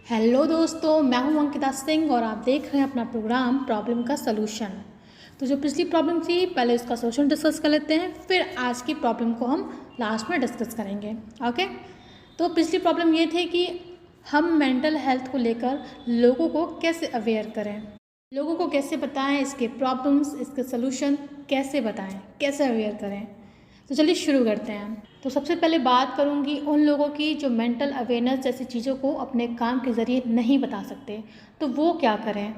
Hello दोस्तों, मैं हूं अंकिता सिंह और आप देख रहे हैं अपना प्रोग्राम प्रॉब्लम का सलूशन। तो जो पिछली प्रॉब्लम थी पहले उसका सलूशन डिस्कस कर लेते हैं, फिर आज की प्रॉब्लम को हम लास्ट में डिस्कस करेंगे। ओके, तो पिछली प्रॉब्लम ये थी कि हम मेंटल हेल्थ को लेकर लोगों को कैसे अवेयर करें, लोगों को कैसे बताएं, इसके प्रॉब्लम्स, इसके सलूशन कैसे बताएं, कैसे अवेयर करें। तो चलिए शुरू करते हैं। तो सबसे पहले बात करूंगी उन लोगों की जो मेंटल अवेयरनेस जैसी चीज़ों को अपने काम के ज़रिए नहीं बता सकते। तो वो क्या करें,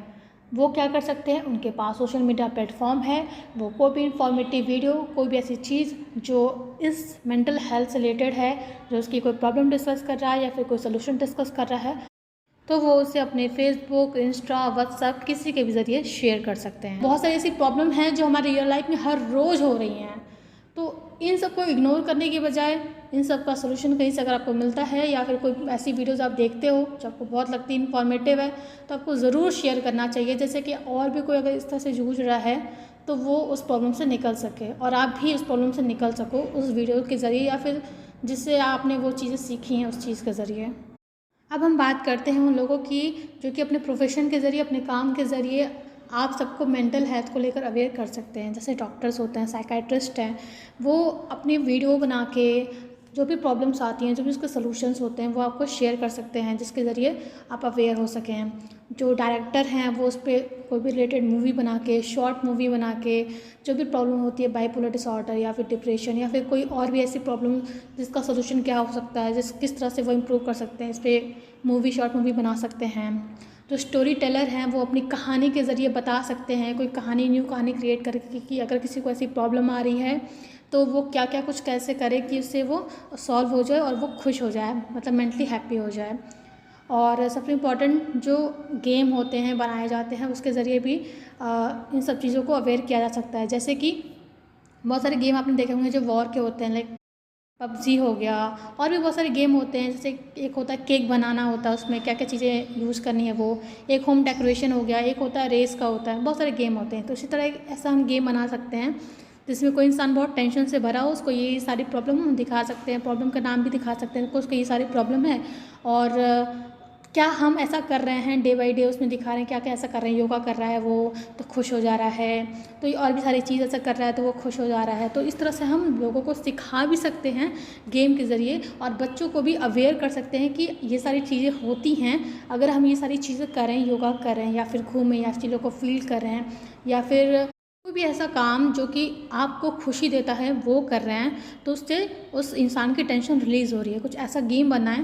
वो क्या कर सकते हैं। उनके पास सोशल मीडिया प्लेटफॉर्म है, वो कोई भी इंफॉर्मेटिव वीडियो, कोई भी ऐसी चीज़ जो इस मेंटल हेल्थ से रिलेटेड है, जो उसकी कोई प्रॉब्लम डिस्कस कर रहा है या फिर कोई सोल्यूशन डिस्कस कर रहा है, तो वो उसे अपने फेसबुक, इंस्टा, व्हाट्सएप किसी के भी ज़रिए शेयर कर सकते हैं। बहुत सारी ऐसी प्रॉब्लम हैं जो हमारी रियल लाइफ में हर रोज़ हो रही हैं। तो इन सबको इग्नोर करने के बजाय इन सब का सोल्यूशन कहीं से अगर आपको मिलता है या फिर कोई ऐसी वीडियोज़ आप देखते हो जो आपको बहुत लगती है इन्फॉर्मेटिव है, तो आपको ज़रूर शेयर करना चाहिए, जैसे कि और भी कोई अगर इस तरह से जूझ रहा है तो वो उस प्रॉब्लम से निकल सके और आप भी उस प्रॉब्लम से निकल सको उस वीडियो के ज़रिए या फिर जिससे आपने वो चीज़ें सीखी हैं उस चीज़ के ज़रिए। अब हम बात करते हैं उन लोगों की जो कि अपने प्रोफेशन के ज़रिए, अपने काम के ज़रिए आप सबको मेंटल हेल्थ को लेकर अवेयर कर सकते हैं। जैसे डॉक्टर्स होते हैं, साइकाइट्रिस्ट हैं, वो अपनी वीडियो बना के जो भी प्रॉब्लम्स आती हैं, जो भी उसके सलूशंस होते हैं, वो आपको शेयर कर सकते हैं, जिसके ज़रिए आप अवेयर हो सकें। जो डायरेक्टर हैं वो उस पर कोई भी रिलेटेड मूवी बना के, शॉर्ट मूवी बना के, जो भी प्रॉब्लम होती है, बाइपोलर डिसऑर्डर या फिर डिप्रेशन या फिर कोई और भी ऐसी प्रॉब्लम जिसका सोल्यूशन क्या हो सकता है, किस तरह से वो इम्प्रूव कर सकते हैं, इस पर मूवी, शॉर्ट मूवी बना सकते हैं। जो स्टोरी टेलर हैं वो अपनी कहानी के ज़रिए बता सकते हैं, कोई कहानी, न्यू कहानी क्रिएट करके कि अगर किसी को ऐसी प्रॉब्लम आ रही है तो वो क्या क्या कुछ कैसे करे कि उससे वो सॉल्व हो जाए और वो खुश हो जाए, मतलब मेंटली हैप्पी हो जाए। और सबसे इम्पॉर्टेंट जो गेम होते हैं, बनाए जाते हैं, उसके ज़रिए भी इन सब चीज़ों को अवेयर किया जा सकता है। जैसे कि बहुत सारे गेम आपने देखे होंगे जो वॉर के होते हैं, लाइक पबजी हो गया, और भी बहुत सारे गेम होते हैं। जैसे एक होता है केक बनाना होता है, उसमें क्या क्या चीज़ें यूज़ करनी है, वो एक होम डेकोरेशन हो गया, एक होता है रेस का होता है, बहुत सारे गेम होते हैं। तो इसी तरह एक ऐसा हम गेम बना सकते हैं जिसमें कोई इंसान बहुत टेंशन से भरा हो, उसको ये सारी प्रॉब्लम हम दिखा सकते हैं, प्रॉब्लम का नाम भी दिखा सकते हैं, उसको ये सारी प्रॉब्लम है और क्या हम ऐसा कर रहे हैं डे बाई डे, उसमें दिखा रहे हैं क्या क्या ऐसा कर रहे हैं। योगा कर रहा है वो तो खुश हो जा रहा है, तो ये और भी सारी चीज़ ऐसा कर रहा है तो वो खुश हो जा रहा है। तो इस तरह से हम लोगों को सिखा भी सकते हैं गेम के ज़रिए और बच्चों को भी अवेयर कर सकते हैं कि ये सारी चीज़ें होती हैं। अगर हम ये सारी चीज़ें करें, योगा करें या फिर घूमें या चीज़ों को फील करें या फिर कोई भी ऐसा काम जो कि आपको खुशी देता है वो कर रहे हैं, तो उससे उस इंसान की टेंशन रिलीज़ हो रही है। कुछ ऐसा गेम बनाएं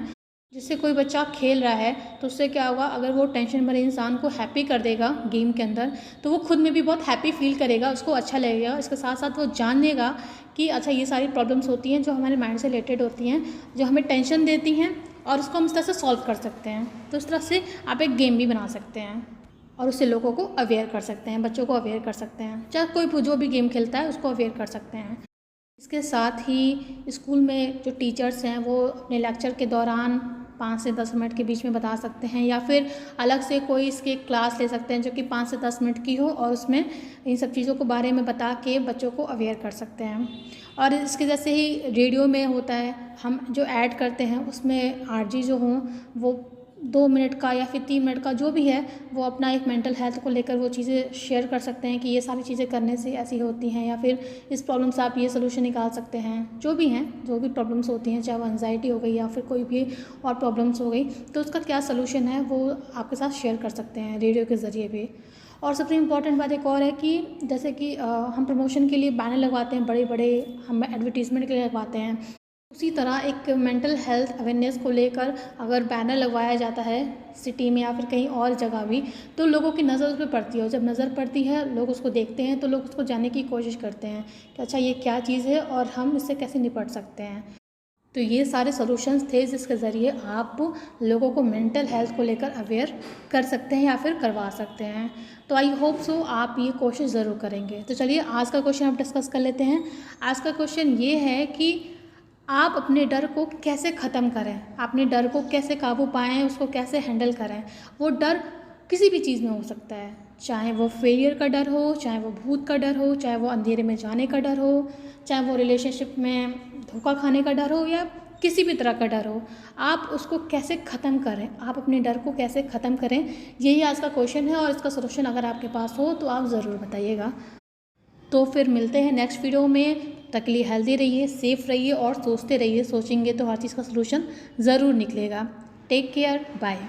जिससे कोई बच्चा खेल रहा है तो उससे क्या होगा, अगर वो टेंशन भरे इंसान को हैप्पी कर देगा गेम के अंदर, तो वो खुद में भी बहुत हैप्पी फील करेगा, उसको अच्छा लगेगा। इसके साथ साथ वो जानेगा कि अच्छा ये सारी प्रॉब्लम्स होती हैं जो हमारे माइंड से रिलेटेड होती हैं, जो हमें टेंशन देती हैं और उसको हम इस तरह से सॉल्व कर सकते हैं। तो इस तरह से आप एक गेम भी बना सकते हैं और उससे लोगों को अवेयर कर सकते हैं, बच्चों को अवेयर कर सकते हैं, चाहे कोई जो भी गेम खेलता है उसको अवेयर कर सकते हैं। इसके साथ ही स्कूल में जो टीचर्स हैं वो अपने लेक्चर के दौरान 5 से 10 मिनट के बीच में बता सकते हैं या फिर अलग से कोई इसकी क्लास ले सकते हैं जो कि 5 से 10 मिनट की हो और उसमें इन सब चीज़ों के बारे में बता के बच्चों को अवेयर कर सकते हैं। और इसके जैसे ही रेडियो में होता है, हम जो ऐड करते हैं उसमें आरजी जो हों वो 2 मिनट का या फिर 3 मिनट का जो भी है, वो अपना एक मेंटल हेल्थ को लेकर वो चीज़ें शेयर कर सकते हैं कि ये सारी चीज़ें करने से ऐसी होती हैं या फिर इस प्रॉब्लम से आप ये सोल्यूशन निकाल सकते हैं। जो भी हैं, जो भी प्रॉब्लम्स होती हैं, चाहे वो एंजाइटी हो गई या फिर कोई भी और प्रॉब्लम्स हो गई, तो उसका क्या सोल्यूशन है वो आपके साथ शेयर कर सकते हैं रेडियो के ज़रिए भी। और सबसे इम्पॉर्टेंट बात एक और है कि जैसे कि हम प्रमोशन के लिए बैनर लगवाते हैं, बड़े बड़े हम एडवर्टीज़मेंट के लिए लगवाते हैं, उसी तरह एक मेंटल हेल्थ अवेयरनेस को लेकर अगर बैनर लगवाया जाता है सिटी में या फिर कहीं और जगह भी, तो लोगों की नज़र उस पर पड़ती है और जब नज़र पड़ती है, लोग उसको देखते हैं, तो लोग उसको जानने की कोशिश करते हैं कि अच्छा ये क्या चीज़ है और हम इससे कैसे निपट सकते हैं। तो ये सारे सॉल्यूशंस थे जिसके ज़रिए आप लोगों को मेंटल हेल्थ को लेकर अवेयर कर सकते हैं या फिर करवा सकते हैं। तो आई होप सो आप ये कोशिश ज़रूर करेंगे। तो चलिए आज का क्वेश्चन आप डिस्कस कर लेते हैं। आज का क्वेश्चन ये है कि आप अपने डर को कैसे ख़त्म करें, अपने डर को कैसे काबू पाएँ, उसको कैसे हैंडल करें। वो डर किसी भी चीज़ में हो सकता है, चाहे वो फेलियर का डर हो, चाहे वो भूत का डर चाहे वो अंधेरे में जाने का डर हो, चाहे वो रिलेशनशिप में धोखा खाने का डर हो या किसी भी तरह का डर हो, आप उसको कैसे ख़त्म करें, आप अपने डर को कैसे ख़त्म करें, यही आज का क्वेश्चन है। और इसका सोल्यूशन अगर आपके पास हो तो आप ज़रूर बताइएगा। तो फिर मिलते हैं नेक्स्ट वीडियो में। तब तक के लिए हेल्दी रहिए, सेफ रहिए और सोचते रहिए। सोचेंगे तो हर चीज़ का सोल्यूशन ज़रूर निकलेगा। Take care, bye.